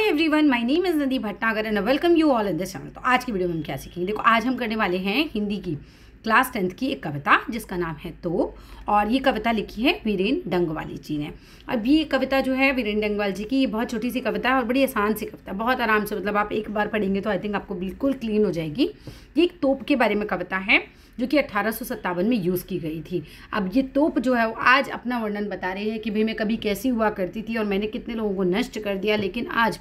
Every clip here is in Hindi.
Hi everyone, my name is Nadi Bhatnagar and welcome you all in this channel. तो आज की वीडियो में हम क्या सीखेंगे? देखो, आज हम करने वाले हैं हिंदी की क्लास 10th की एक कविता जिसका नाम है तो। और ये कविता लिखी है वीरेन डंगवाली जी ने। अब ये कविता जो है वीरेन डंगवाल जी की, ये बहुत छोटी सी कविता है और बड़ी आसान सी कविता, बहुत आराम से, मतलब आप एक बार पढ़ेंगे तो आई थिंक आपको बिल्कुल क्लीन हो जाएगी। ये एक तोप के बारे में कविता है जो कि 1857 में यूज़ की गई थी। अब ये तोप जो है वो आज अपना वर्णन बता रही है कि भाई मैं कभी कैसी हुआ करती थी और मैंने कितने लोगों को नष्ट कर दिया, लेकिन आज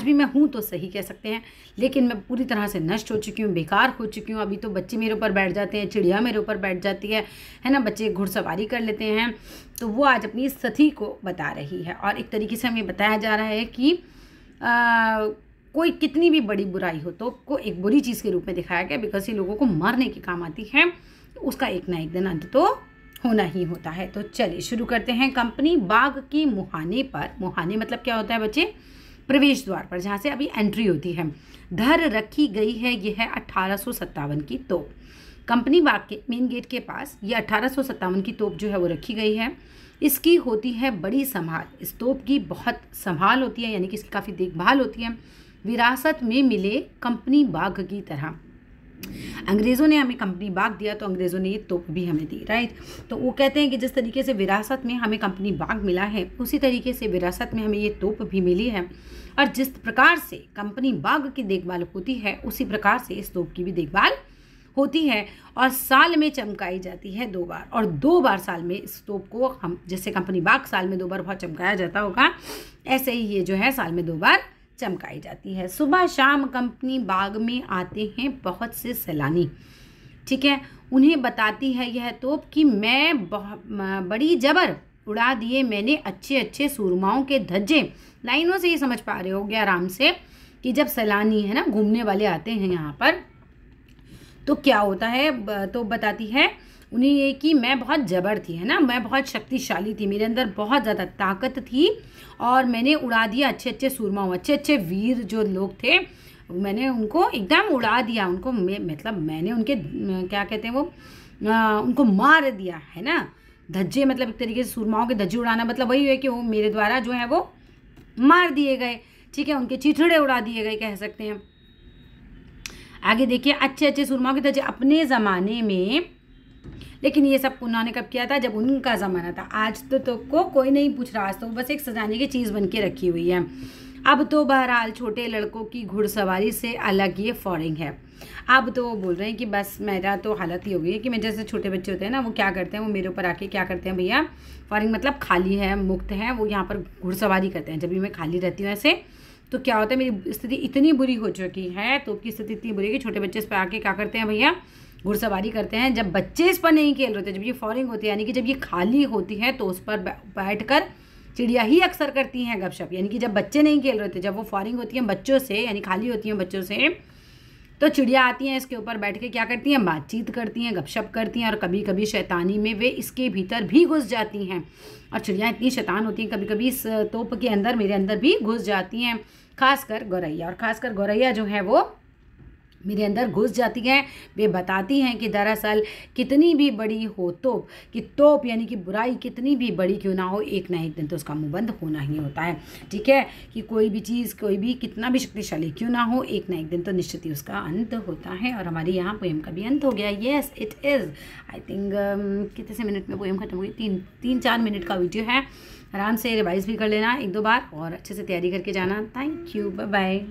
भी मैं हूँ तो सही कह सकते हैं, लेकिन मैं पूरी तरह से नष्ट हो चुकी हूँ, बेकार हो चुकी हूँ। अभी तो बच्चे मेरे ऊपर बैठ जाते हैं, चिड़िया मेरे ऊपर बैठ जाती है ना, बच्चे घुड़सवारी कर लेते हैं। तो वो आज अपनी स्थिति को बता रही है और एक तरीके से हमें बताया जा रहा है कि कोई कितनी भी बड़ी बुराई हो तो को एक बुरी चीज़ के रूप में दिखाया गया, बिकॉज ये लोगों को मारने के काम आती है, तो उसका एक ना एक दिन अंत तो होना ही होता है। तो चलिए शुरू करते हैं। कंपनी बाग की मुहाने पर, मुहाने मतलब क्या होता है बच्चे? प्रवेश द्वार पर, जहाँ से अभी एंट्री होती है, धर रखी गई है। ये है 1857 की तोप। कंपनी बाग के मेन गेट के पास ये 1857 की तोप जो है वो रखी गई है। इसकी होती है बड़ी संभाल, इस तोप की बहुत संभाल होती है, यानी कि इसकी काफ़ी देखभाल होती है। विरासत में मिले कंपनी बाग की तरह, अंग्रेज़ों ने हमें कंपनी बाग दिया तो अंग्रेज़ों ने ये तोप भी हमें दी, राइट। तो वो कहते हैं कि जिस तरीके से विरासत में हमें कंपनी बाग मिला है, उसी तरीके से विरासत में हमें ये तोप भी मिली है। और जिस प्रकार से कंपनी बाग की देखभाल होती है, उसी प्रकार से इस तोप की भी देखभाल होती है। और साल में चमकाई जाती है 2 बार, और 2 बार साल में इस तोप को हम, जैसे कंपनी बाग साल में 2 बार बहुत चमकाया जाता होगा, ऐसे ही ये जो है साल में 2 बार चमकाई जाती है। सुबह शाम कंपनी बाग में आते हैं बहुत से सैलानी, ठीक है। उन्हें बताती है यह तोप कि मैं बड़ी जबर उड़ा दिए मैंने अच्छे अच्छे सूरमाओं के धज्जे। लाइनों से ये समझ पा रहे होगे आराम से कि जब सैलानी है ना, घूमने वाले आते हैं यहाँ पर, तो क्या होता है, तो बताती है उन्हें ये कि मैं बहुत जबर थी, है ना, मैं बहुत शक्तिशाली थी, मेरे अंदर बहुत ज़्यादा ताकत थी और मैंने उड़ा दिया अच्छे अच्छे सूरमाओं, अच्छे अच्छे वीर जो लोग थे, मैंने उनको एकदम उड़ा दिया। उनको मतलब मैंने उनके क्या कहते हैं वो, उनको मार दिया, है ना। धज्जे मतलब एक तरीके से सूरमाओं के धज्जे उड़ाना मतलब वही है कि वो मेरे द्वारा जो है वो मार दिए गए, ठीक है, उनके चिथड़े उड़ा दिए गए कह सकते हैं। आगे देखिए, अच्छे अच्छे सूरमाओं के धज्जे अपने ज़माने में, लेकिन ये सब उन्होंने कब किया था? जब उनका ज़माना था। आज तो को कोई नहीं पूछ रहा, आज तो बस एक सजाने की चीज़ बन के रखी हुई है। अब तो बहरहाल छोटे लड़कों की घुड़सवारी से अलग ये फॉरिंग है। अब तो वो बोल रहे हैं कि बस मेरा तो हालत ही हो गई है कि मैं, जैसे छोटे बच्चे होते हैं ना, वो क्या करते हैं, वो मेरे ऊपर आके क्या करते हैं भैया, फॉरिंग मतलब खाली है, मुक्त है, वो यहाँ पर घुड़सवारी करते हैं। जब भी मैं खाली रहती हूँ ऐसे, तो क्या होता है, मेरी स्थिति इतनी बुरी हो चुकी है, तो की स्थिति इतनी बुरी है कि छोटे बच्चे इस पर आके क्या करते हैं भैया, घुड़सवारी करते हैं। जब बच्चे इस पर नहीं खेल रहे थे, जब ये फॉरिंग होती है, यानी कि जब ये खाली होती है, तो उस पर बैठकर चिड़िया ही अक्सर करती हैं गपशप। यानी कि जब बच्चे नहीं खेल रहे थे, जब वो फॉरिंग होती हैं बच्चों से, यानी खाली होती हैं बच्चों से, तो चिड़िया आती हैं इसके ऊपर बैठ के क्या करती हैं, बातचीत करती हैं, गपशप करती हैं, और कभी कभी शैतानी में वे इसके भीतर भी घुस जाती हैं। और चिड़िया इतनी शैतान होती हैं, कभी कभी इस तोप के अंदर, मेरे अंदर भी घुस जाती हैं, खासकर गौरैया। और खासकर गौरैया जो है वो मेरे अंदर घुस जाती हैं। वे बताती हैं कि दरअसल कितनी भी बड़ी हो तोप, कि तोप यानी कि बुराई कितनी भी बड़ी क्यों ना हो, एक ना एक दिन तो उसका मुंह बंद होना ही होता है, ठीक है। कि कोई भी चीज़, कोई भी कितना भी शक्तिशाली क्यों ना हो, एक ना एक दिन तो निश्चित ही उसका अंत होता है। और हमारे यहाँ पोएम का भी अंत हो गया। Yes it is, I think कितने से मिनट में पोएम खत्म हो गई? 3-4 मिनट का वीडियो है। आराम से रिवाइज भी कर लेना 1-2 बार और अच्छे से तैयारी करके जाना। Thank you, bye bye.